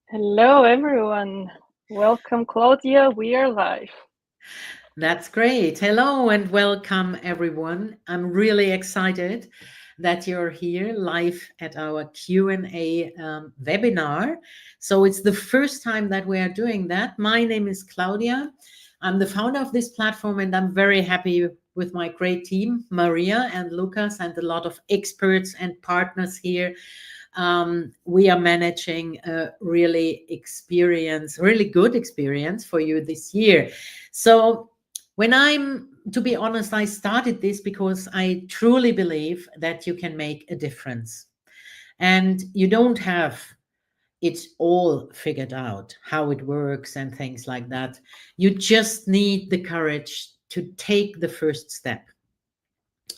Hello, everyone. Welcome, Claudia. We are live. That's great. Hello and welcome, everyone. I'm really excited that you're here live at our Q&A webinar. So it's the first time that we are doing that. My name is Claudia. I'm the founder of this platform, and I'm very happy with my great team, Maria and Lucas, and a lot of experts and partners here. We are managing a really good experience for you this year. So to be honest, I started this because I truly believe that you can make a difference. And you don't have it all figured out, how it works and things like that. You just need the courage to take the first step.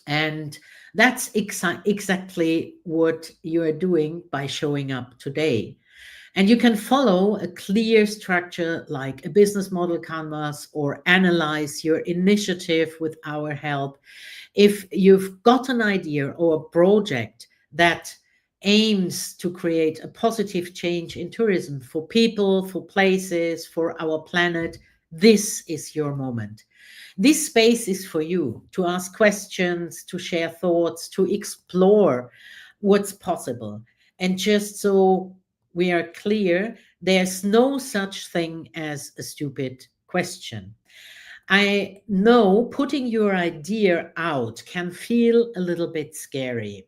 And that's exactly what you are doing by showing up today. And you can follow a clear structure like a business model canvas or analyze your initiative with our help. If you've got an idea or a project that aims to create a positive change in tourism for people, for places, for our planet, this is your moment. This space is for you to ask questions, to share thoughts, to explore what's possible. And just so we are clear, there's no such thing as a stupid question. I know putting your idea out can feel a little bit scary,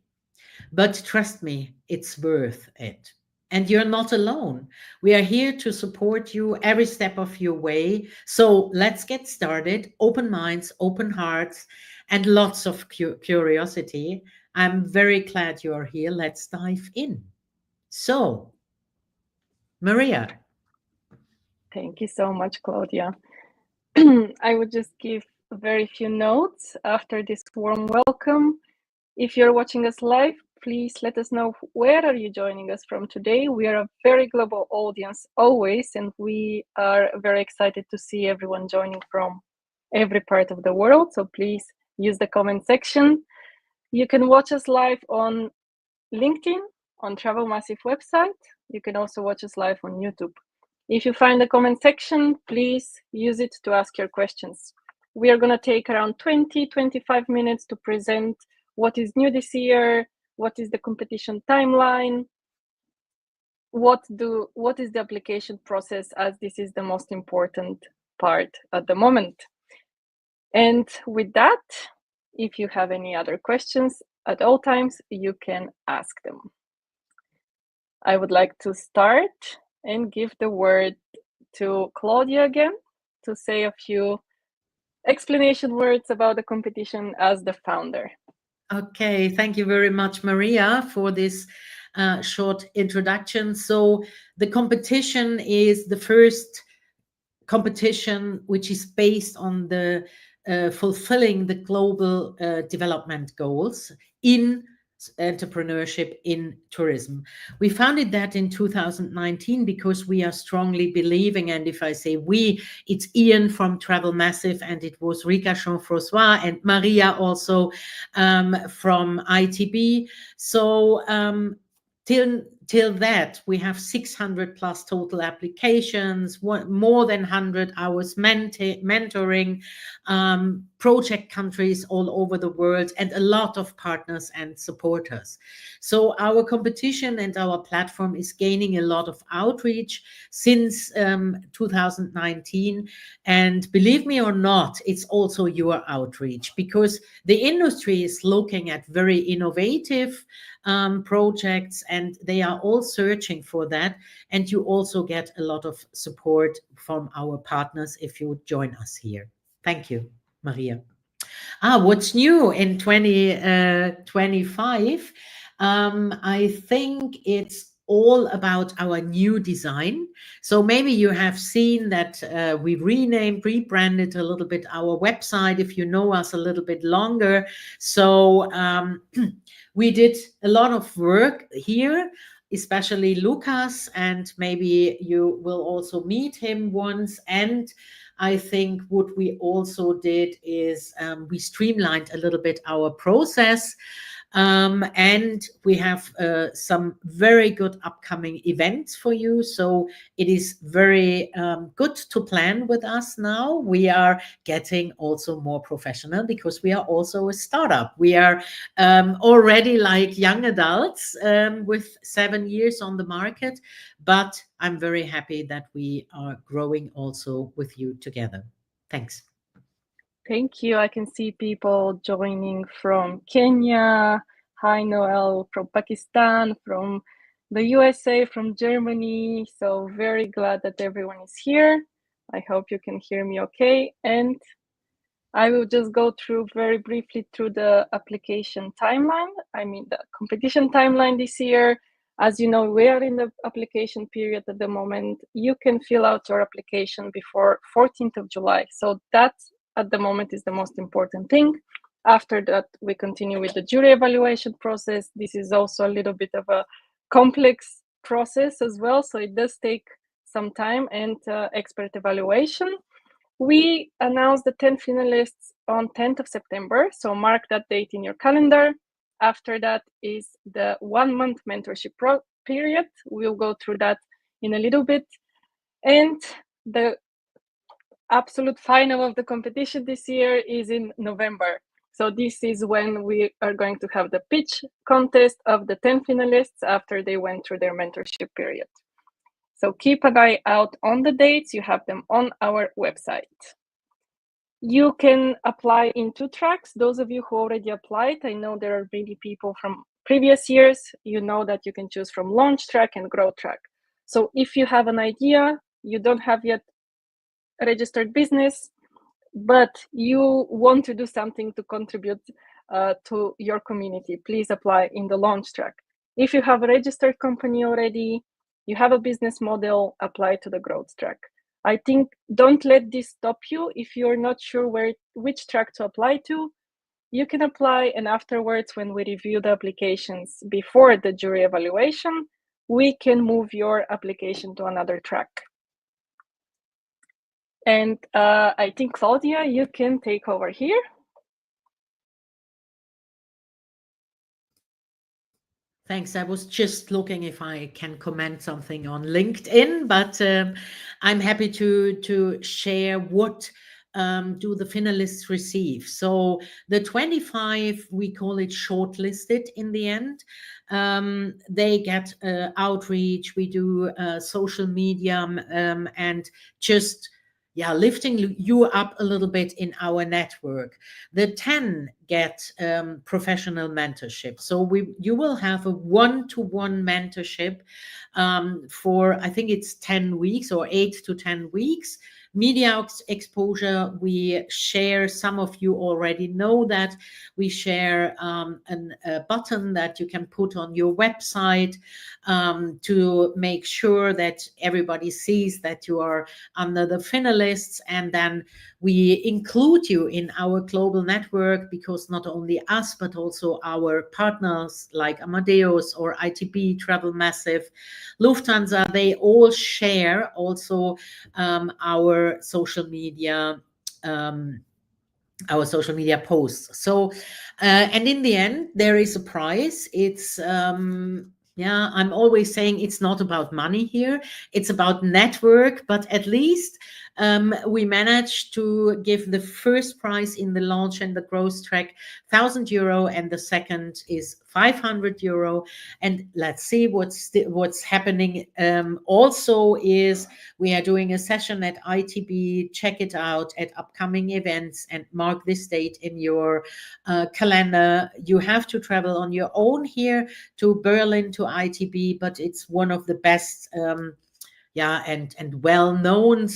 but trust me, it's worth it. And you're not alone. We are here to support you every step of your way. So let's get started. Open minds, open hearts, and lots of curiosity. I'm very glad you're here. Let's dive in. So, Maria. Thank you so much, Claudia. I would just give very few notes after this warm welcome. If you're watching us live, please let us know where are you joining us from today. We are a very global audience always, and we are very excited to see everyone joining from every part of the world. So please use the comment section. You can watch us live on LinkedIn, on Travel Massive website. You can also watch us live on YouTube. If you find the comment section, please use it to ask your questions. We are going to take around 20-25 minutes to present what is new this year, what is the competition timeline, what is the application process, as this is the most important part at the moment. And with that, if you have any other questions at all times, you can ask them. I would like to start and give the word to Claudia again to say a few explanation words about the competition as the founder. Okay, thank you very much, Maria, for this short introduction. So, the competition is the first competition which is based on the fulfilling the global development goals in entrepreneurship in tourism. We founded that in 2019 because we are strongly believing, and if I say we, it's Ian from Travel Massive, and it was Rika Jean-François and Maria also from ITB. So till that, we have 600 plus total applications, more than 100 hours mentoring, project countries all over the world, and a lot of partners and supporters. So our competition and our platform is gaining a lot of outreach since 2019. And believe me or not, it's also your outreach, because the industry is looking at very innovative projects, and they are all searching for that. And you also get a lot of support from our partners if you join us here. Thank you, Maria. What's new in 2025? I think it's all about our new design. So maybe you have seen that we rebranded a little bit our website if you know us a little bit longer. So we did a lot of work here, especially Lucas, and maybe you will also meet him once. And I think what we also did is we streamlined a little bit our process. And we have some very good upcoming events for you. So it is very good to plan with us now. We are getting also more professional because we are also a startup. We are already like young adults with 7 years on the market, but I'm very happy that we are growing also with you together. Thanks. Thank you. I can see people joining from Kenya. Hi, Noel, from Pakistan, from the USA, from Germany. So very glad that everyone is here. I hope you can hear me okay. And I will just go through very briefly through the application timeline. I mean, the competition timeline this year. As you know, we are in the application period at the moment. You can fill out your application before 14th of July. So that at the moment is the most important thing. After that, we continue with the jury evaluation process. This is also a little bit of a complex process as well. So it does take some time and expert evaluation. We announced the 10 finalists on 10th of September, so mark that date in your calendar. After that is the 1 month mentorship period. We'll go through that in a little bit. And the absolute final of the competition this year is in November. So this is when we are going to have the pitch contest of the 10 finalists after they went through their mentorship period. So keep an eye out on the dates. You have them on our website. You can apply in 2 tracks. Those of you who already applied, I know there are many people from previous years, you know that you can choose from launch track and growth track. So if you have an idea, you don't have yet a registered business, but you want to do something to contribute to your community, please apply in the launch track. If you have a registered company already, you have a business model, apply to the growth track. I think don't let this stop you. If you're not sure which track to apply to, you can apply, and afterwards, when we review the applications before the jury evaluation, we can move your application to another track. And I think, Claudia, you can take over here. Thanks. I was just looking if I can comment something on LinkedIn, but I'm happy to share what do the finalists receive. So the 25, we call it shortlisted in the end. They get outreach. We do social media and just lifting you up a little bit in our network. The 10 get professional mentorship. So you will have a one-to-one mentorship for, I think it's 10 weeks or 8 to 10 weeks. Media exposure, we share, some of you already know that, we share a button that you can put on your website to make sure that everybody sees that you are under the finalists, and then we include you in our global network, because not only us, but also our partners like Amadeus or ITB, Travel Massive, Lufthansa, they all share also our social media posts. So and in the end there is a prize. It's I'm always saying it's not about money here, it's about network, but at least we managed to give the first prize in the launch and the growth track €1,000, and the second is €500. And let's see what's happening. Also is we are doing a session at ITB. Check it out at upcoming events and mark this date in your calendar. You have to travel on your own here to Berlin to ITB, but it's one of the best and well-known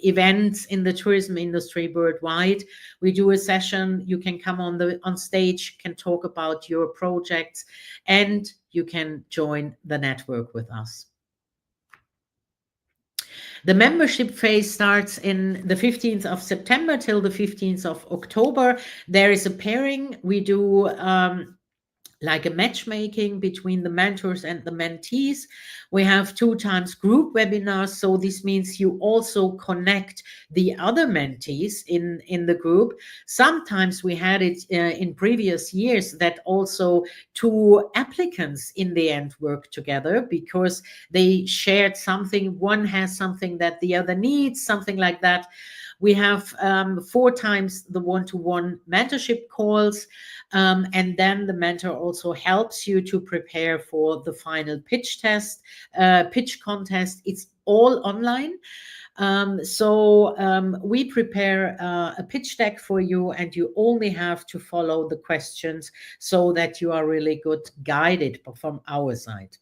events in the tourism industry worldwide. We do a session, you can come on stage, can talk about your projects, and you can join the network with us. The membership phase starts in the 15th of September till the 15th of October. There is a pairing. We do like a matchmaking between the mentors and the mentees. We have 2 times group webinars. So this means you also connect the other mentees in the group. Sometimes we had it in previous years that also 2 applicants in the end work together because they shared something. One has something that the other needs, something like that. We have 4 times the one-to-one mentorship calls. And then the mentor also helps you to prepare for the final pitch test, pitch contest. It's all online. We prepare a pitch deck for you, and you only have to follow the questions so that you are really good guided from our side.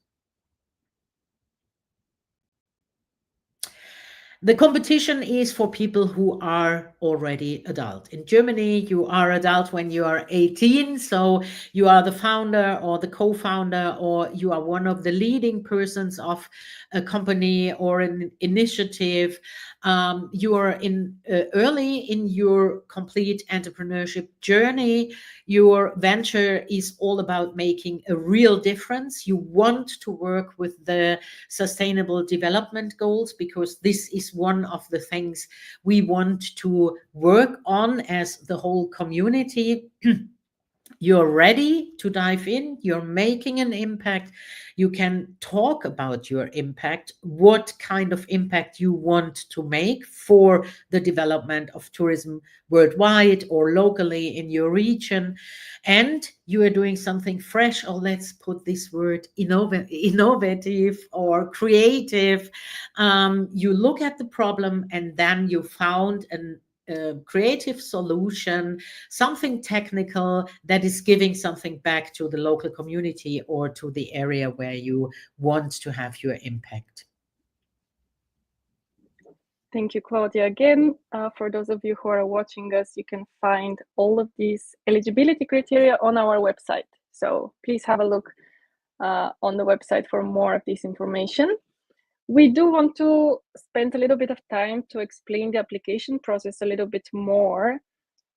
The competition is for people who are already adult. In Germany, you are adult when you are 18. So you are the founder or the co-founder, or you are one of the leading persons of a company or an initiative. You are early in your complete entrepreneurship journey. Your venture is all about making a real difference. You want to work with the sustainable development goals because this is one of the things we want to work on as the whole community. You're ready to dive in, you're making an impact, you can talk about your impact, what kind of impact you want to make for the development of tourism worldwide or locally in your region, and you are doing something fresh, or let's put this word innovative or creative. You look at the problem and then you found a creative solution, something technical that is giving something back to the local community or to the area where you want to have your impact. Thank you, Claudia. Again, for those of you who are watching us, you can find all of these eligibility criteria on our website. So please have a look on the website for more of this information. We do want to spend a little bit of time to explain the application process a little bit more,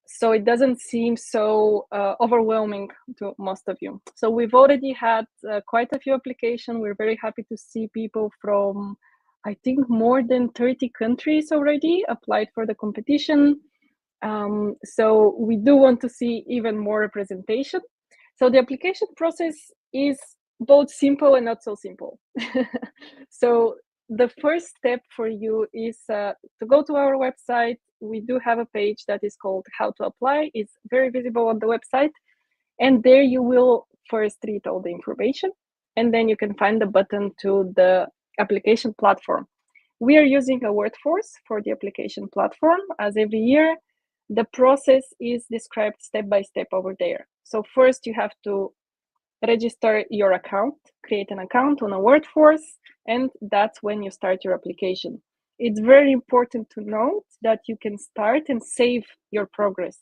so it doesn't seem so overwhelming to most of you. So we've already had quite a few applications. We're very happy to see people from, I think, more than 30 countries already applied for the competition. So we do want to see even more representation. So the application process is both simple and not so simple. So the first step for you is to go to our website. We do have a page that is called How to Apply. It's very visible on the website. And there you will first read all the information. And then you can find the button to the application platform. We are using a workforce for the application platform, as every year. The process is described step by step over there. So first you have to register your account, create an account on a workforce, and that's when you start your application. It's very important to note that you can start and save your progress.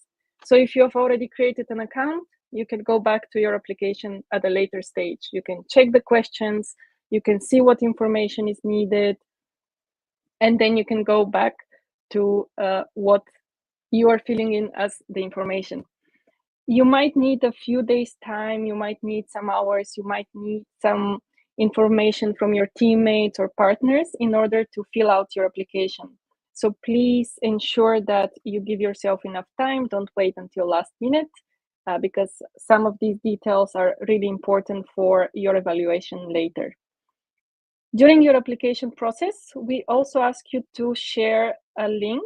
So if you have already created an account, you can go back to your application at a later stage. You can check the questions, you can see what information is needed, and then you can go back to what you are filling in as the information. You might need a few days time, you might need some hours, you might need some information from your teammates or partners in order to fill out your application. So please ensure that you give yourself enough time. Don't wait until last minute because some of these details are really important for your evaluation later. During your application process, we also ask you to share a link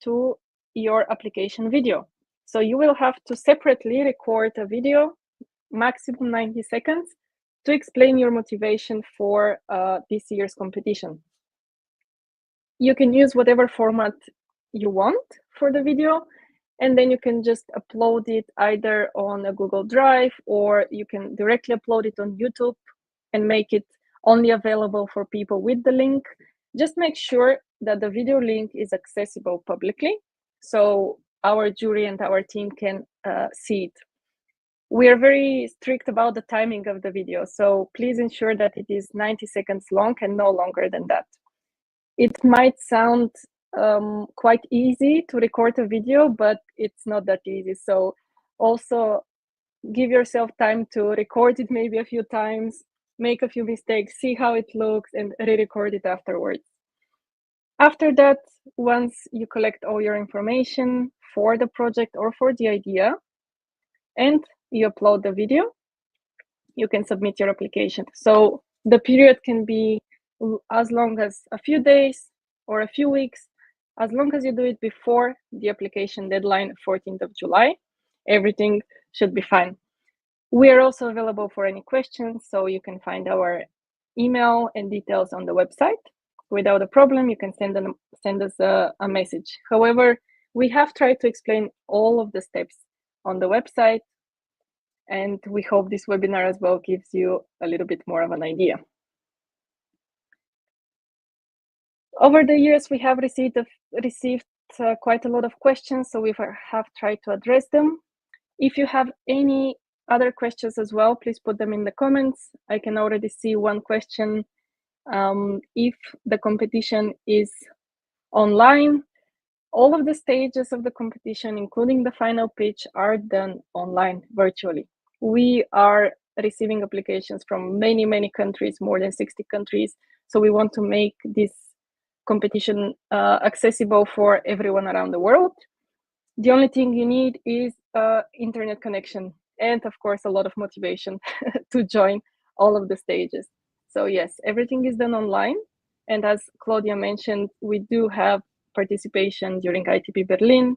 to your application video. So you will have to separately record a video, maximum 90 seconds, to explain your motivation for this year's competition. You can use whatever format you want for the video, and then you can just upload it either on a Google Drive, or you can directly upload it on YouTube and make it only available for people with the link. Just make sure that the video link is accessible publicly, so our jury and our team can see it. We are very strict about the timing of the video, so please ensure that it is 90 seconds long and no longer than that. It might sound quite easy to record a video, but it's not that easy. So also give yourself time to record it maybe a few times, make a few mistakes, see how it looks, and re-record it afterwards. After that, once you collect all your information for the project or for the idea, and you upload the video, you can submit your application. So the period can be as long as a few days or a few weeks, as long as you do it before the application deadline, 14th of July, everything should be fine. We are also available for any questions, so you can find our email and details on the website. Without a problem, you can send us a message. However, we have tried to explain all of the steps on the website, and we hope this webinar as well gives you a little bit more of an idea. Over the years, we have received quite a lot of questions, so we have tried to address them. If you have any other questions as well, please put them in the comments. I can already see one question. If the competition is online, all of the stages of the competition, including the final pitch, are done online, virtually. We are receiving applications from many, many countries, more than 60 countries. So we want to make this competition accessible for everyone around the world. The only thing you need is internet connection and, of course, a lot of motivation to join all of the stages. So yes, everything is done online. And as Claudia mentioned, we do have participation during ITB Berlin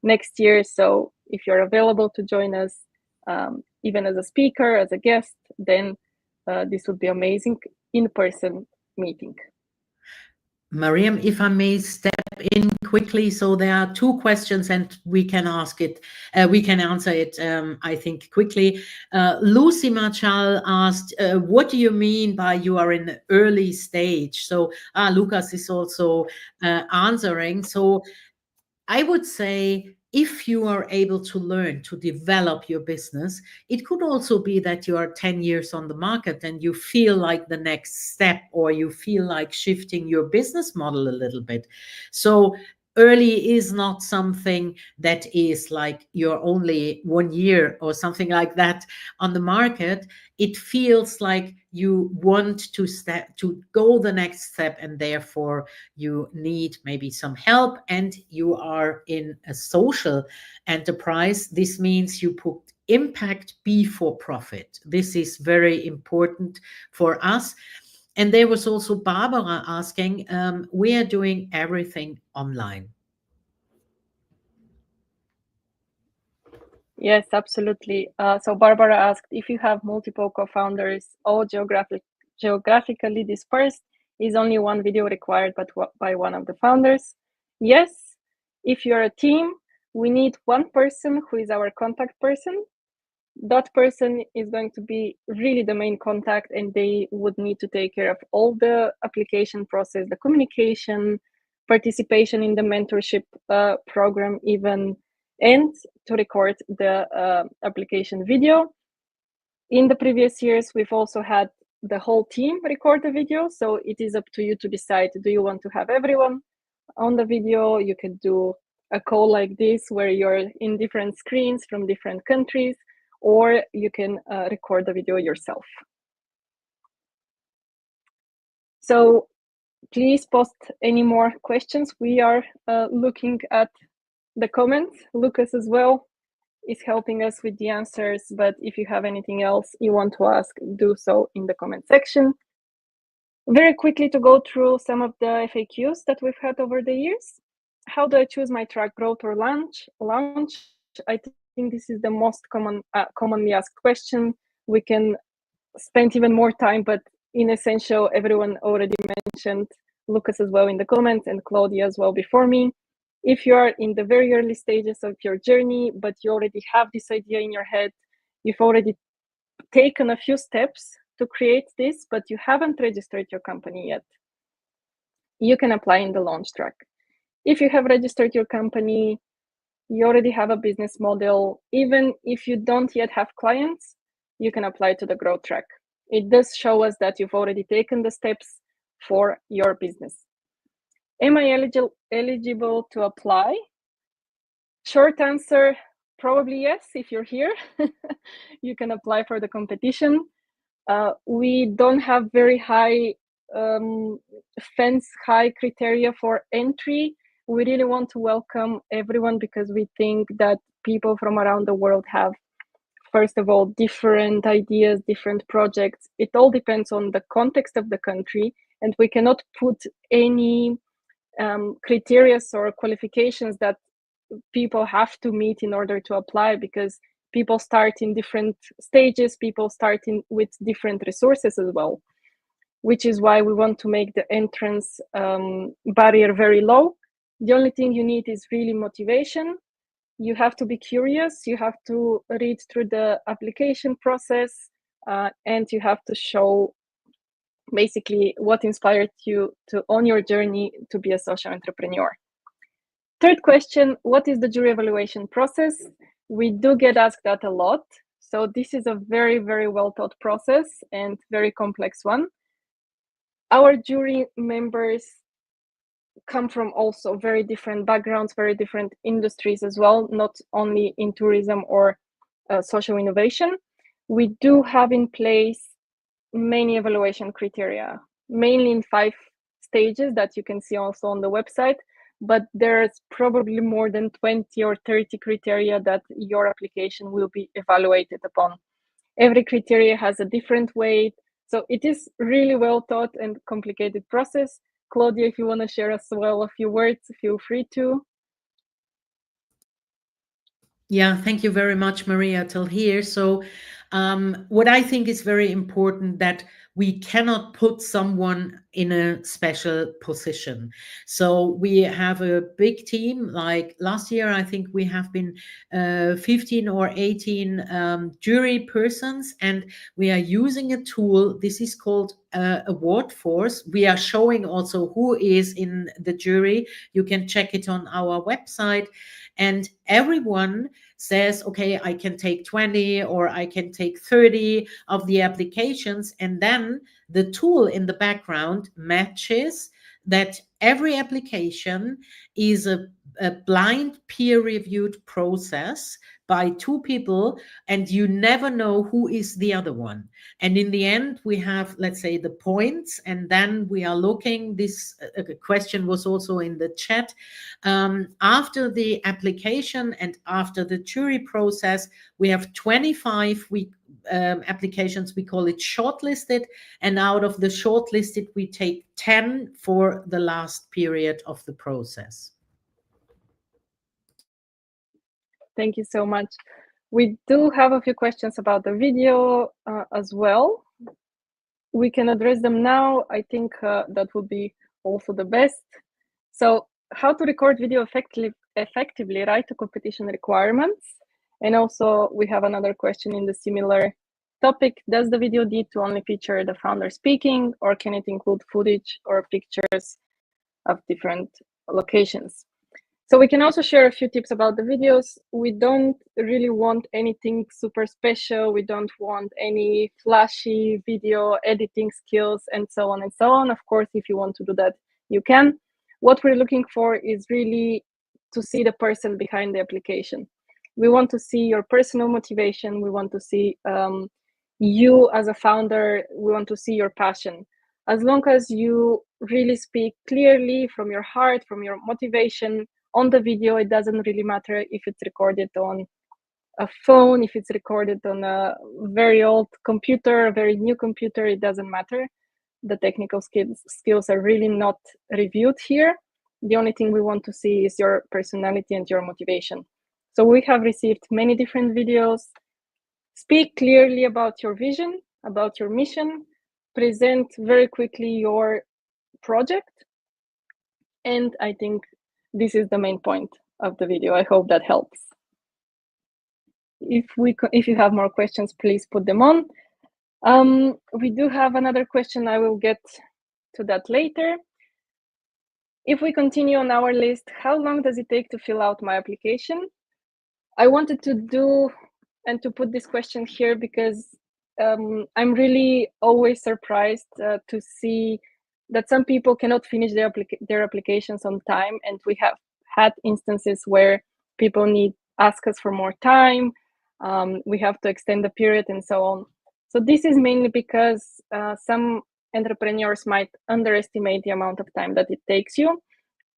next year. So if you're available to join us, even as a speaker, as a guest, then this would be amazing in-person meeting. Mariam, if I may step in quickly. So there are two questions and we can answer it, I think, quickly. Lucy Marchal asked, what do you mean by you are in the early stage? So Lucas is also answering. So I would say, if you are able to learn to develop your business, it could also be that you are 10 years on the market and you feel like the next step, or you feel like shifting your business model a little bit. So early is not something that is like you're only 1 year or something like that on the market. It feels like you want to go the next step, and therefore you need maybe some help, and you are in a social enterprise. This means you put impact before profit. This is very important for us. And there was also Barbara asking, we are doing everything online. Yes, absolutely. So Barbara asked, if you have multiple co-founders, all geographically dispersed, is only one video required by one of the founders? Yes. If you're a team, we need one person who is our contact person. That person is going to be really the main contact, and they would need to take care of all the application process, the communication, participation in the mentorship program even, and to record the application video. In the previous years, we've also had the whole team record the video, so it is up to you to decide, do you want to have everyone on the video? You could do a call like this where you're in different screens from different countries, or you can record the video yourself. So please post any more questions. We are looking at the comments. Lucas as well is helping us with the answers, but if you have anything else you want to ask, do so in the comment section. Very quickly to go through some of the FAQs that we've had over the years. How do I choose my track, growth or launch? I think this is the most commonly asked question. We can spend even more time, but in essential, everyone already mentioned, Lucas as well in the comments, and Claudia as well before me. If you are in the very early stages of your journey, but you already have this idea in your head, you've already taken a few steps to create this, but you haven't registered your company yet, you can apply in the launch track. If you have registered your company, you already have a business model, even if you don't yet have clients, you can apply to the growth track. It does show us that you've already taken the steps for your business. Am I eligible to apply? Short answer, probably yes, if you're here, you can apply for the competition. We don't have very high high criteria for entry. We really want to welcome everyone because we think that people from around the world have, first of all, different ideas, different projects. It all depends on the context of the country, and we cannot put any criteria or qualifications that people have to meet in order to apply, because people start in different stages, people start with different resources as well, which is why we want to make the entrance barrier very low. The only thing you need is really motivation. You have to be curious, you have to read through the application process, and you have to show basically what inspired you on your journey to be a social entrepreneur. Third question, what is the jury evaluation process? We do get asked that a lot. So this is a very, very well taught process and very complex one. Our jury members come from also very different backgrounds, very different industries as well, not only in tourism or social innovation. We do have in place many evaluation criteria, mainly in 5 stages that you can see also on the website, but there's probably more than 20 or 30 criteria that your application will be evaluated upon. Every criteria has a different weight, so it is really well taught and complicated process. Claudia, if you want to share as well a few words, feel free to. Yeah, thank you very much, Maria, till here. So what I think is very important, that we cannot put someone in a special position. So we have a big team. Like last year, I think we have been 15 or 18 jury persons, and we are using a tool. This is called Award Force. We are showing also who is in the jury. You can check it on our website. And everyone says, okay, I can take 20 or I can take 30 of the applications. And then the tool in the background matches that every application is a blind peer-reviewed process by 2 people, and you never know who is the other one. And in the end, we have, let's say, the points, and then we are looking. This question was also in the chat. After the application and after the jury process, we have 25 applications. We call it shortlisted, and out of the shortlisted, we take 10 for the last period of the process. Thank you so much. We do have a few questions about the video as well. We can address them now. I think that would be also the best. So how to record video effectively, right, to competition requirements. And also we have another question in the similar topic. Does the video need to only feature the founder speaking, or can it include footage or pictures of different locations? So we can also share a few tips about the videos. We don't really want anything super special. We don't want any flashy video editing skills and so on and so on. Of course, if you want to do that, you can. What we're looking for is really to see the person behind the application. We want to see your personal motivation. We want to see you as a founder. We want to see your passion. As long as you really speak clearly from your heart, from your motivation, on the video, it doesn't really matter if it's recorded on a phone, if it's recorded on a very old computer, a very new computer, it doesn't matter. The technical skills are really not reviewed here. The only thing we want to see is your personality and your motivation. So we have received many different videos. Speak clearly about your vision, about your mission, present very quickly your project, and I think this is the main point of the video. I hope that helps. If you have more questions, please put them on. We do have another question. I will get to that later. If we continue on our list, how long does it take to fill out my application? I wanted to do and to put this question here because I'm really always surprised to see that some people cannot finish their applications on time, and we have had instances where people need ask us for more time. We have to extend the period and so on. So this is mainly because some entrepreneurs might underestimate the amount of time that it takes you.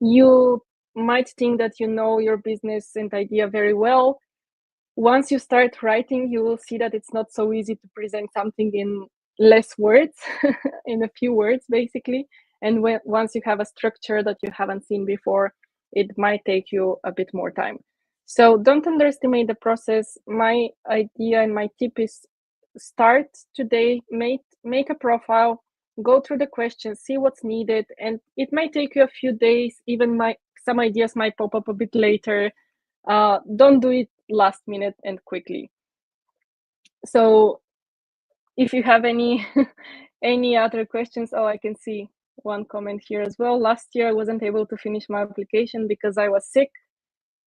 You might think that you know your business and idea very well. Once you start writing, you will see that it's not so easy to present something in less words, in a few words, basically. And once you have a structure that you haven't seen before, it might take you a bit more time. So don't underestimate the process. My idea and my tip is start today, make a profile, go through the questions, see what's needed, and it might take you a few days. Even some ideas might pop up a bit later. Don't do it last minute and quickly. So if you have any any other questions, oh, I can see one comment here as well. Last year I wasn't able to finish my application because I was sick.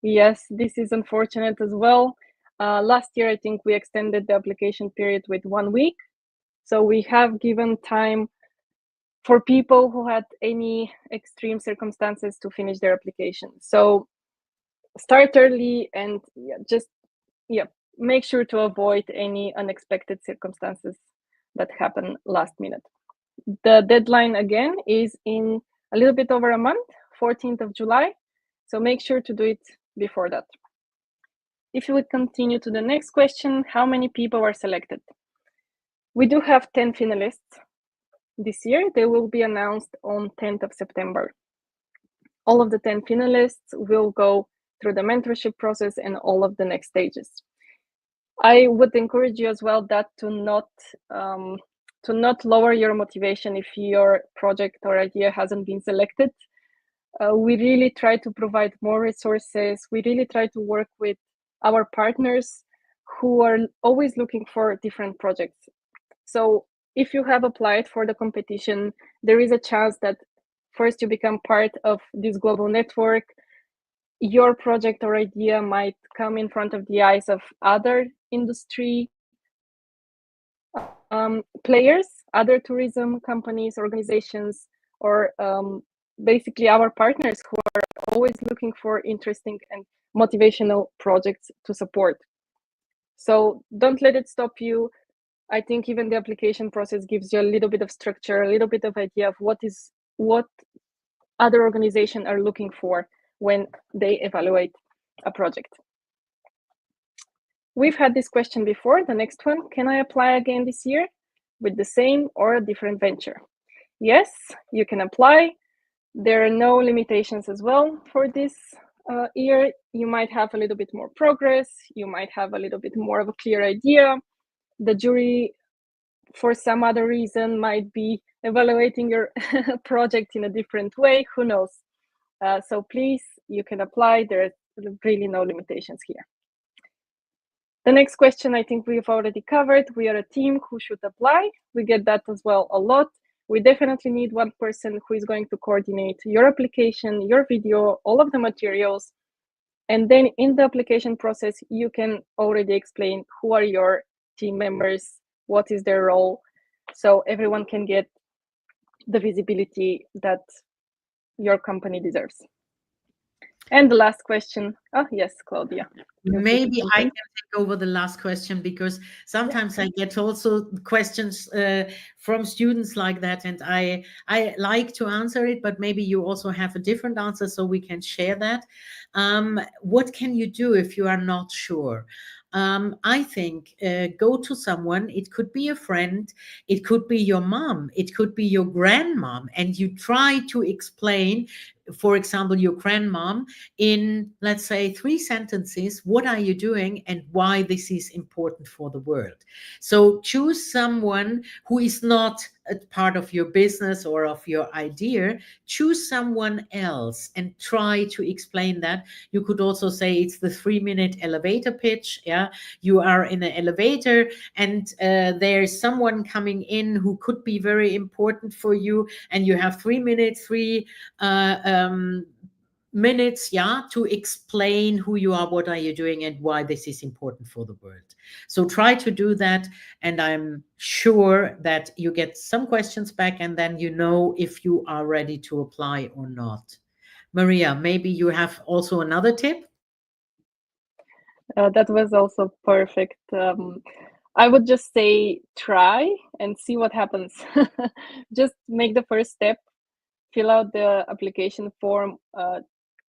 Yes, this is unfortunate as well. Last year I think we extended the application period with 1 week, so we have given time for people who had any extreme circumstances to finish their application. So start early and just make sure to avoid any unexpected circumstances that happen last minute. The deadline again is in a little bit over a month, 14th of July. So make sure to do it before that. If you would continue to the next question, how many people are selected? We do have 10 finalists this year. They will be announced on 10th of September. All of the 10 finalists will go through the mentorship process and all of the next stages. I would encourage you as well that to not lower your motivation if your project or idea hasn't been selected. We really try to provide more resources. We really try to work with our partners who are always looking for different projects. So if you have applied for the competition, there is a chance that first you become part of this global network. Your project or idea might come in front of the eyes of other industry players, other tourism companies, organizations, or basically our partners who are always looking for interesting and motivational projects to support. So don't let it stop you. I think even the application process gives you a little bit of structure, a little bit of idea of what other organizations are looking for when they evaluate a project. We've had this question before. The next one, can I apply again this year with the same or a different venture? Yes, you can apply. There are no limitations as well for this year. You might have a little bit more progress. You might have a little bit more of a clear idea. The jury, for some other reason, might be evaluating your project in a different way. Who knows? So please, you can apply. There are really no limitations here. The next question, I think we've already covered. We are a team. Who should apply? We get that as well a lot. We definitely need one person who is going to coordinate your application, your video, all of the materials. And then in the application process, you can already explain who are your team members, what is their role, so everyone can get the visibility that your company deserves. And the last question. Oh, yes, Claudia. Maybe I can take over the last question, because sometimes I get also questions from students like that, and I like to answer it, but maybe you also have a different answer, so we can share that. What can you do if you are not sure? I think go to someone. It could be a friend, it could be your mom, it could be your grandmom, and you try to explain, for example, your grandmom in, let's say, 3 sentences, what are you doing and why this is important for the world. So choose someone who is not a part of your business or of your idea. Choose someone else and try to explain that. You could also say it's the 3-minute elevator pitch. Yeah, you are in an elevator and there's someone coming in who could be very important for you, and you have 3 minutes, minutes, yeah, to explain who you are, what are you doing, and why this is important for the world. So try to do that, and I'm sure that you get some questions back, and then you know if you are ready to apply or not. Maria, maybe you have also another tip? That was also perfect. I would just say try and see what happens. Just make the first step, fill out the application form.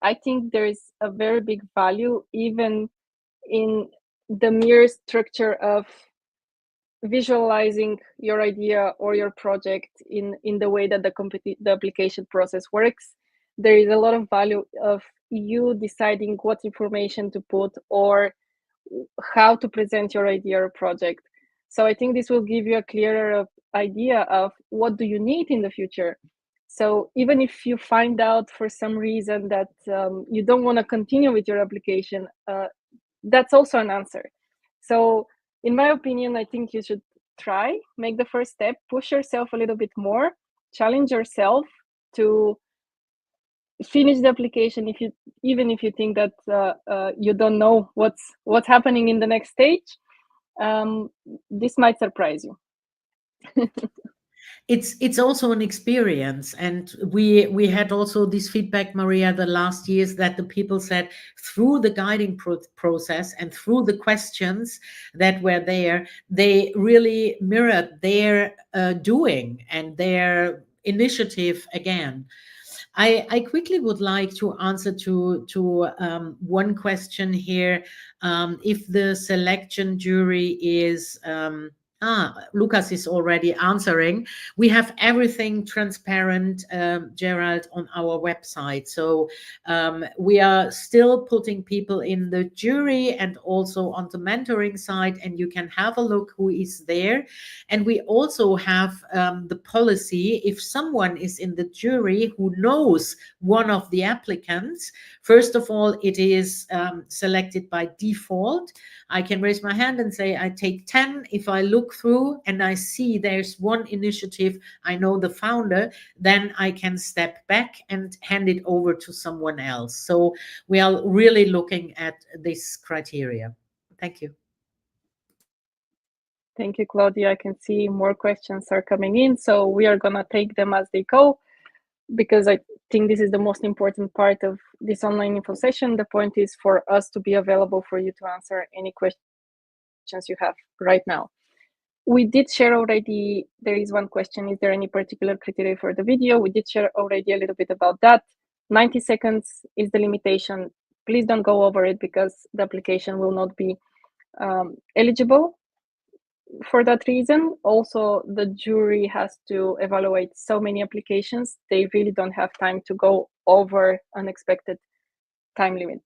I think there is a very big value even in the mere structure of visualizing your idea or your project in the way that the application process works. There is a lot of value of you deciding what information to put or how to present your idea or project. So I think this will give you a clearer idea of what do you need in the future. So even if you find out for some reason that you don't want to continue with your application, that's also an answer. So in my opinion, I think you should try, make the first step, push yourself a little bit more, challenge yourself to finish the application even if you think that you don't know what's happening in the next stage. This might surprise you. It's also an experience, and we had also this feedback, Maria, the last years, that the people said through the guiding process and through the questions that were there, they really mirrored their doing and their initiative again. I quickly would like to answer to one question here. If the selection jury is Lucas is already answering. We have everything transparent, Gerald, on our website. So we are still putting people in the jury and also on the mentoring side, and you can have a look who is there. And we also have the policy, if someone is in the jury who knows one of the applicants, first of all, it is selected by default. I can raise my hand and say, I take 10. If I look through and I see there's one initiative, I know the founder, then I can step back and hand it over to someone else. So we are really looking at this criteria. Thank you. Thank you, Claudia. I can see more questions are coming in, so we are going to take them as they go, because I think this is the most important part of this online info session. The point is for us to be available for you to answer any questions you have right now. We did share already, there is one question, is there any particular criteria for the video? We did share already a little bit about that. 90 seconds is the limitation. Please don't go over it because the application will not be eligible for that reason. Also, the jury has to evaluate so many applications. They really don't have time to go over unexpected time limit.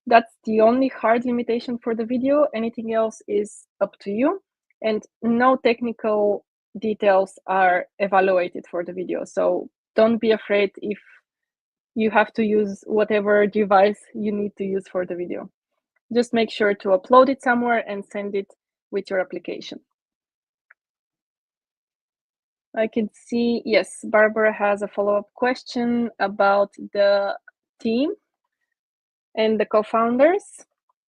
That's the only hard limitation for the video. Anything else is up to you. And no technical details are evaluated for the video. So don't be afraid if you have to use whatever device you need to use for the video. Just make sure to upload it somewhere and send it with your application. I can see, yes, Barbara has a follow-up question about the team and the co-founders.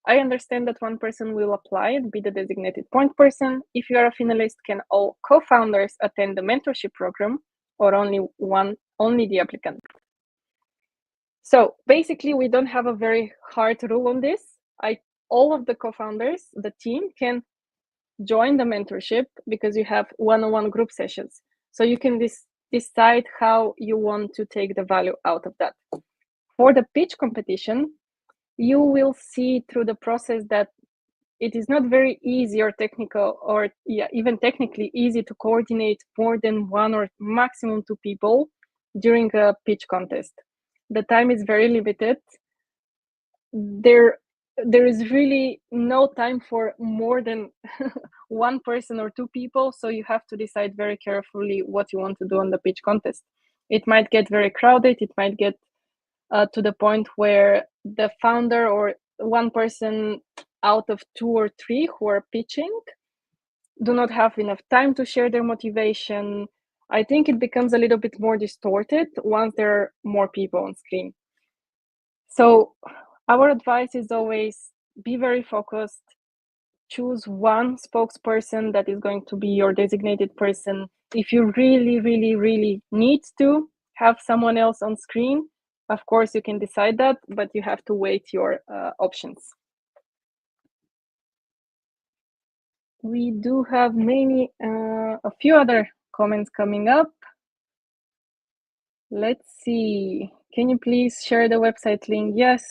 I understand that one person will apply and be the designated point person. If you are a finalist, can all co-founders attend the mentorship program or only the applicant? So basically, we don't have a very hard rule on this. All of the co-founders, the team, can join the mentorship because you have one-on-one group sessions. So you can decide how you want to take the value out of that. For the pitch competition, you will see through the process that it is not very easy or technical, or even technically easy to coordinate more than one or maximum two people during a pitch contest. The time is very limited. There is really no time for more than one person or two people, so you have to decide very carefully what you want to do on the pitch contest. It might get very crowded. It might get to the point where the founder or one person out of two or three who are pitching do not have enough time to share their motivation. I think it becomes a little bit more distorted once there are more people on screen. So our advice is always be very focused. Choose one spokesperson that is going to be your designated person. If you really, really, really need to have someone else on screen, of course you can decide that, but you have to weigh your options. We do have a few other comments coming up. Let's see. Can you please share the website link? Yes,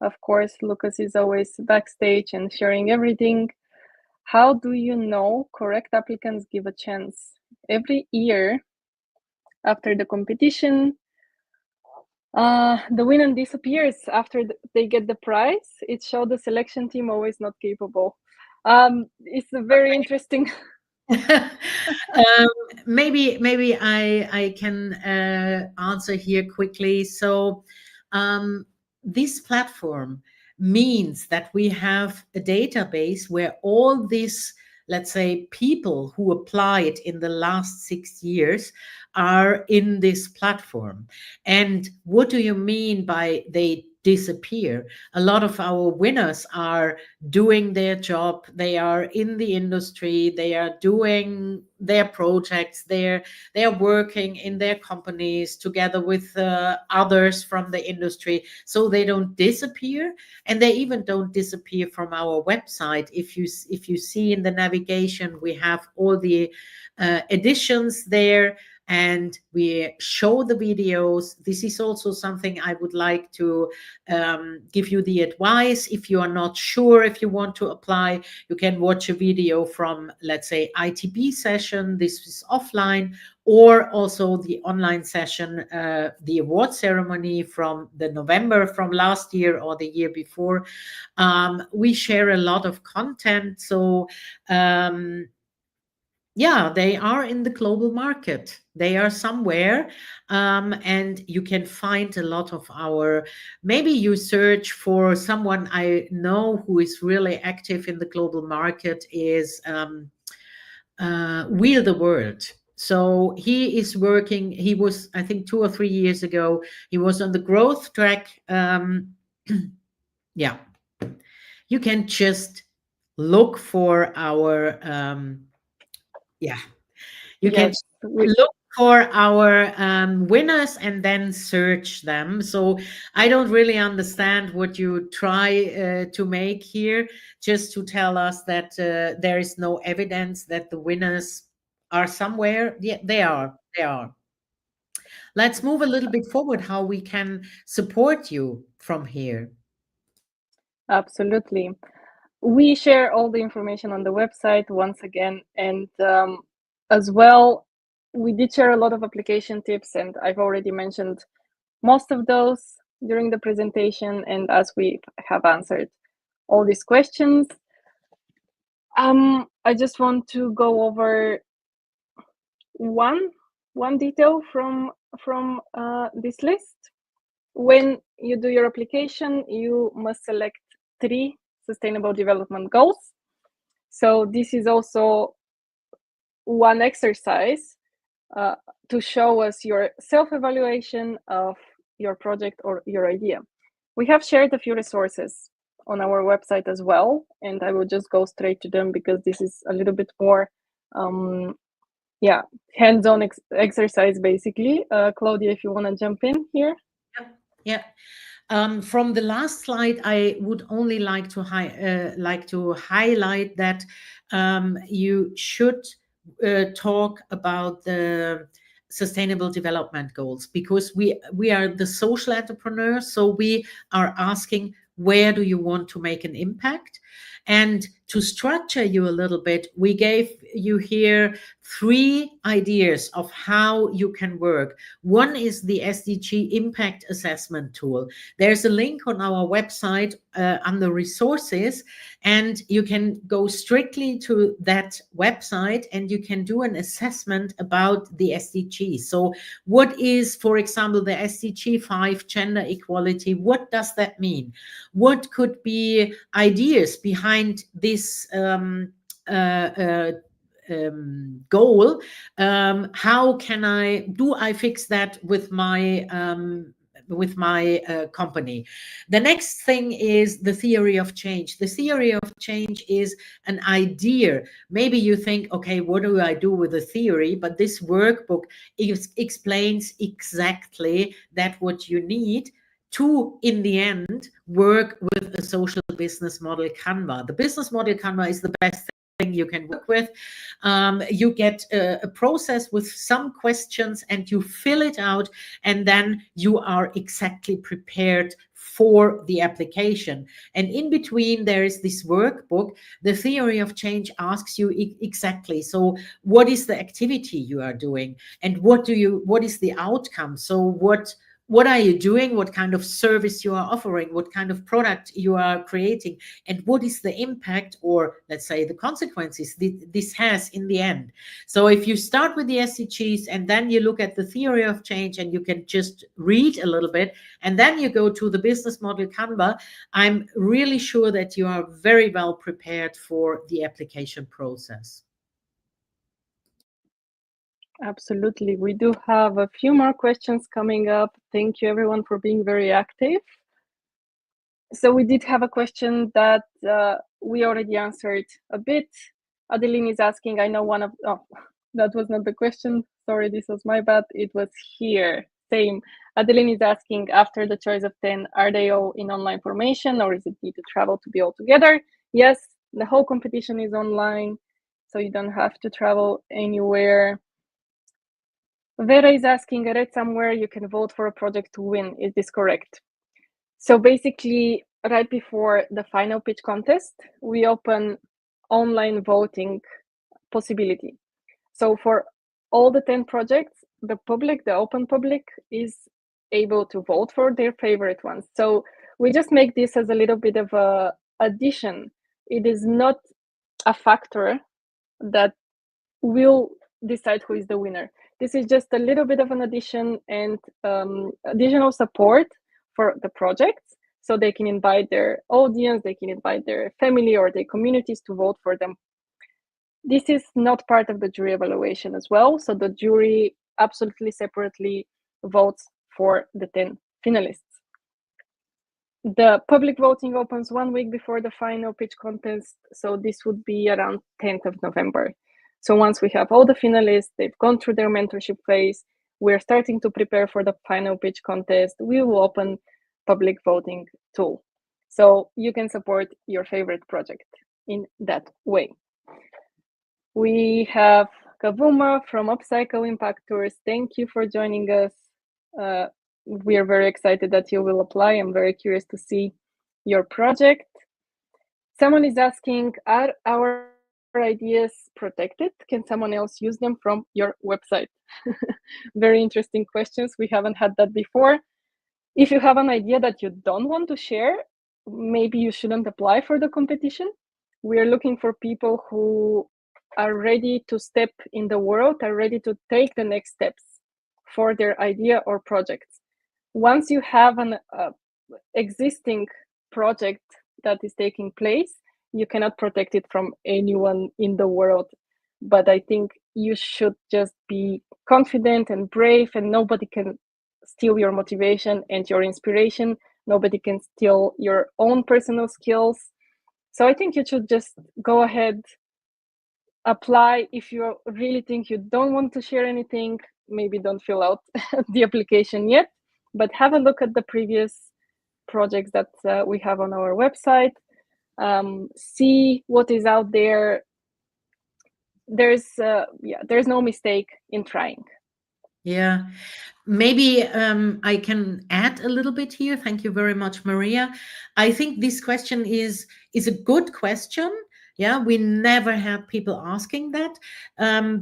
of course. Lucas is always backstage and sharing everything. How do you know correct applicants give a chance? Every year after the competition, the winner disappears after they get the prize. It showed the selection team always not capable. It's a very interesting. um, maybe I can answer here quickly. So this platform means that we have a database where all these, let's say, people who applied in the last 6 years are in this platform. And what do you mean by they disappear? A lot of our winners are doing their job, they are in the industry, they are doing their projects, they're working in their companies together with others from the industry, so they don't disappear, and they even don't disappear from our website. If you see in the navigation, we have all the editions there, and we show the videos. This is also something I would like to give you the advice. If you are not sure if you want to apply, you can watch a video from, let's say, ITB session. This is offline, or also the online session, the award ceremony from the November from last year or the year before. We share a lot of content. So yeah, they are in the global market. They are somewhere, and you can find a lot of our. Maybe you search for someone I know who is really active in the global market is Wheel the World. So he is working. He was, I think, 2 or 3 years ago. He was on the growth track. Yeah, you can just look for our. Yeah. You can Yes, look for our winners and then search them. So I don't really understand what you try to make here, just to tell us that there is no evidence that the winners are somewhere. Yeah, they are. They are. Let's move a little bit forward how we can support you from here. absolutely. We share all the information on the website once again, and as well, we did share a lot of application tips, and I've already mentioned most of those during the presentation. And as we have answered all these questions, I just want to go over one detail from this list. When you do your application, you must select 3 sustainable development goals. So this is also one exercise to show us your self-evaluation of your project or your idea. We have shared a few resources on our website as well, and I will just go straight to them because this is a little bit more hands-on exercise basically. Claudia, if you want to jump in here. Yeah. From the last slide, I would only like to highlight that you should talk about the sustainable development goals, because we are the social entrepreneurs. So we are asking, where do you want to make an impact? And to structure you a little bit, we gave you here 3 ideas of how you can work. One is the SDG impact assessment tool. There's a link on our website under resources, and you can go strictly to that website and you can do an assessment about the SDG. So what is, for example, the SDG 5, gender equality? What does that mean? What could be ideas behind this goal? How can I fix that with my company? The next thing is the theory of change. The theory of change is an idea. Maybe you think, okay, what do I do with the theory? But this workbook explains exactly that what you need to, in the end, work with a social business model Canva. The business model Canva is the best you can work with. You get a process with some questions and you fill it out, and then you are exactly prepared for the application. And in between, there is this workbook. The theory of change asks you exactly, so what is the activity you are doing, and what is the outcome? So what are you doing, what kind of service you are offering, what kind of product you are creating, and what is the impact, or let's say the consequences this has in the end. So if you start with the SDGs and then you look at the theory of change and you can just read a little bit, and then you go to the business model Canva, I'm really sure that you are very well prepared for the application process. Absolutely. We do have a few more questions coming up. Thank you, everyone, for being very active. So we did have a question that we already answered a bit. Adeline is asking, I know one of, oh, that was not the question. Sorry, this was my bad. It was here. Same. Adeline is asking, after the choice of 10, are they all in online formation, or is it need to travel to be all together? Yes, the whole competition is online, so you don't have to travel anywhere. Vera is asking, I read somewhere you can vote for a project to win. Is this correct? So basically, right before the final pitch contest, we open online voting possibility. So for all the 10 projects, the public, the open public, is able to vote for their favorite ones. So we just make this as a little bit of a addition. It is not a factor that will decide who is the winner. This is just a little bit of an addition and additional support for the projects, so they can invite their audience, they can invite their family or their communities to vote for them. This is not part of the jury evaluation as well, so the jury absolutely separately votes for the 10 finalists. The public voting opens 1 week before the final pitch contest, so this would be around 10th of November. So once we have all the finalists, they've gone through their mentorship phase, we're starting to prepare for the final pitch contest, we will open public voting tool. So you can support your favorite project in that way. We have Kavuma from Upcycle Impact Tours. Thank you for joining us. We are very excited that you will apply. I'm very curious to see your project. Someone is asking, are our ideas protected? Can someone else use them from your website? Very interesting questions. We haven't had that before. If you have an idea that you don't want to share, maybe you shouldn't apply for the competition. We are looking for people who are ready to step in the world, are ready to take the next steps for their idea or projects. Once you have an existing project that is taking place, you cannot protect it from anyone in the world. But I think you should just be confident and brave, and nobody can steal your motivation and your inspiration. Nobody can steal your own personal skills. So I think you should just go ahead, apply. If you really think you don't want to share anything, maybe don't fill out the application yet, but have a look at the previous projects that we have on our website. See what is out there. There's no mistake in trying. Yeah, maybe I can add a little bit here. Thank you very much, Maria. I think this question is a good question. Yeah, we never had people asking that,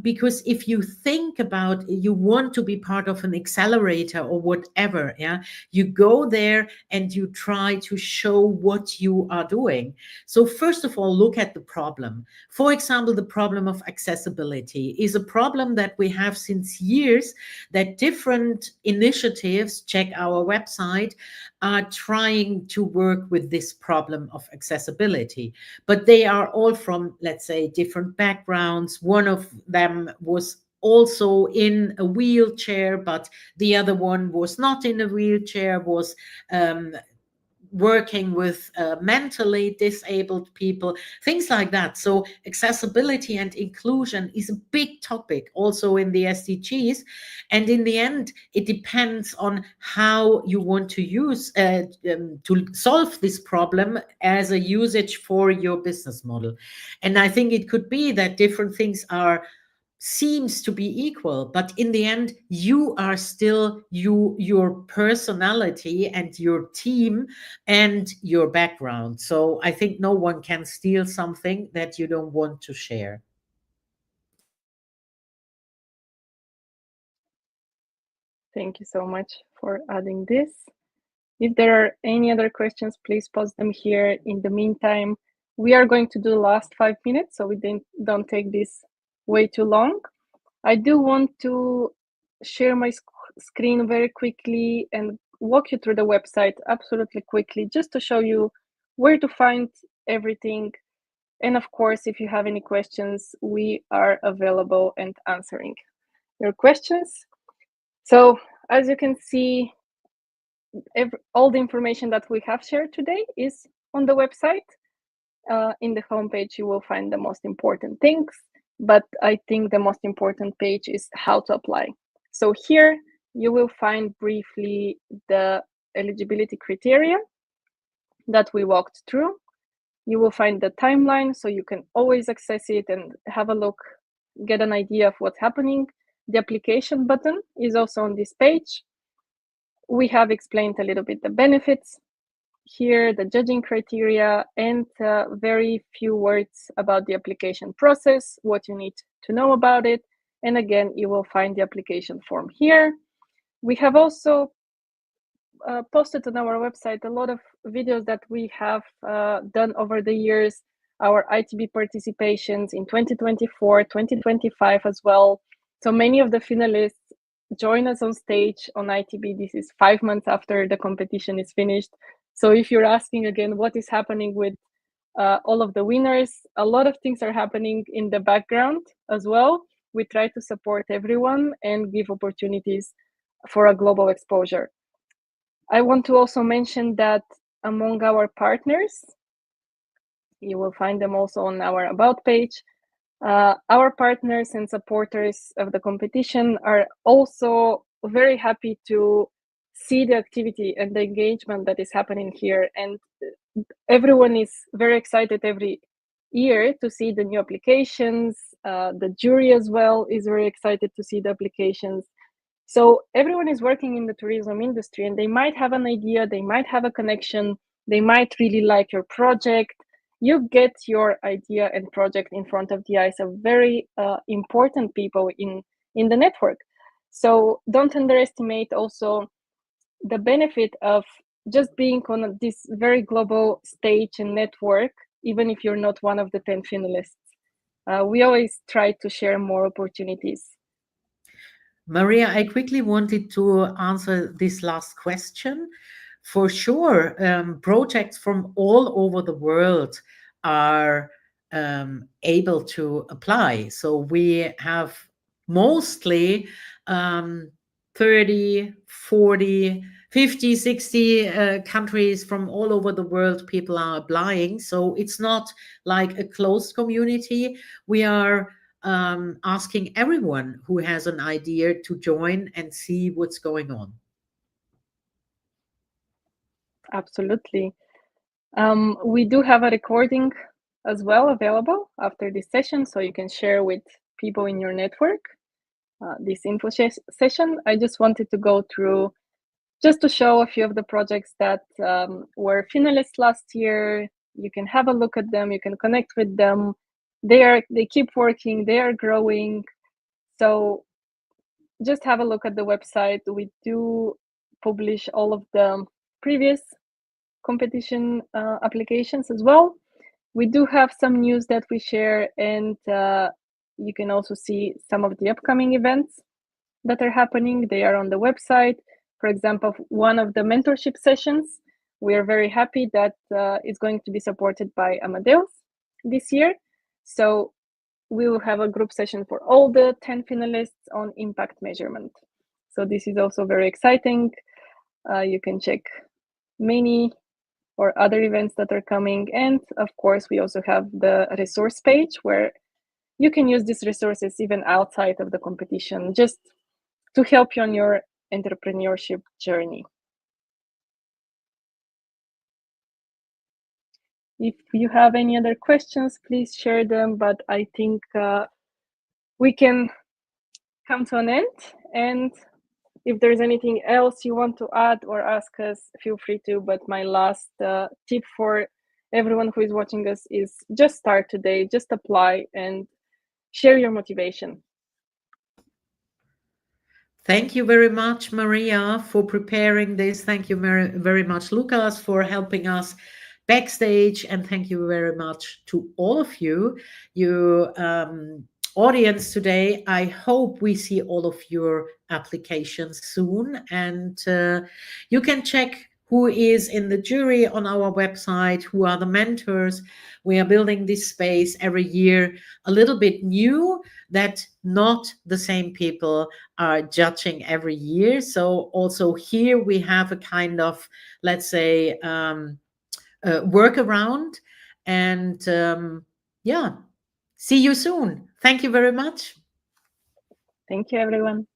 because if you think about, you want to be part of an accelerator or whatever, yeah, you go there and you try to show what you are doing. So first of all, look at the problem. For example, the problem of accessibility is a problem that we have since years, that different initiatives, check our website, are trying to work with this problem of accessibility. But they are all from, let's say, different backgrounds. One of them was also in a wheelchair, but the other one was not in a wheelchair, was working with mentally disabled people, things like that. So accessibility and inclusion is a big topic also in the SDGs. And in the end, it depends on how you want to use to solve this problem as a usage for your business model. And I think it could be that different things are seems to be equal, but in the end you are still your personality and your team and your background. So I think no one can steal something that you don't want to share. Thank you so much for adding this. If there are any other questions, please post them here. In the meantime, we are going to do the last 5 minutes, so we don't take this way too long. I do want to share my screen very quickly and walk you through the website absolutely quickly, just to show you where to find everything. And of course, if you have any questions, we are available and answering your questions. So as you can see, all the information that we have shared today is on the website. In the homepage, you will find the most important things, but I think the most important page is how to apply. So here you will find briefly the eligibility criteria that we walked through. You will find the timeline, so you can always access it and have a look, get an idea of what's happening. The application button is also on this page. We have explained a little bit the benefits here, the judging criteria, and very few words about the application process, what you need to know about it. And again, you will find the application form here. We have also posted on our website a lot of videos that we have done over the years, our ITB participations in 2024, 2025 as well. So many of the finalists join us on stage on ITB. This is 5 months after the competition is finished. So if you're asking again, what is happening with all of the winners, a lot of things are happening in the background as well. We try to support everyone and give opportunities for a global exposure. I want to also mention that among our partners, you will find them also on our About page, our partners and supporters of the competition are also very happy to see the activity and the engagement that is happening here. And everyone is very excited every year to see the new applications. The jury as well is very excited to see the applications. So everyone is working in the tourism industry and they might have an idea, they might have a connection, they might really like your project. You get your idea and project in front of the eyes of very important people in the network. So don't underestimate also the benefit of just being on this very global stage and network, even if you're not one of the 10 finalists. We always try to share more opportunities. Maria, I quickly wanted to answer this last question. For sure, projects from all over the world are able to apply. So we have mostly 30, 40, 50, 60 countries from all over the world people are applying. So it's not like a closed community. We are asking everyone who has an idea to join and see what's going on. Absolutely. We do have a recording as well available after this session, so you can share with people in your network this info session. I just wanted to go through just to show a few of the projects that were finalists last year. You can have a look at them, you can connect with them. They keep working, they are growing. So just have a look at the website. We do publish all of the previous competition applications as well. We do have some news that we share, and you can also see some of the upcoming events that are happening. They are on the website. For example, one of the mentorship sessions, we are very happy that is going to be supported by Amadeus this year. So we will have a group session for all the 10 finalists on impact measurement. So this is also very exciting. You can check many or other events that are coming. And of course, we also have the resource page where you can use these resources even outside of the competition, just to help you on your entrepreneurship journey. If you have any other questions, please share them, but I think we can come to an end. And if there's anything else you want to add or ask us, feel free to. But my last tip for everyone who is watching us is just start today, just apply and share your motivation. Thank you very much, Maria, for preparing this. Thank you very much, Lucas, for helping us backstage. And thank you very much to all of you, audience today. I hope we see all of your applications soon. And you can check who is in the jury on our website, who are the mentors. We are building this space every year a little bit new, that not the same people are judging every year. So also here we have a kind of, let's say, workaround. And yeah, see you soon. Thank you very much. Thank you, everyone.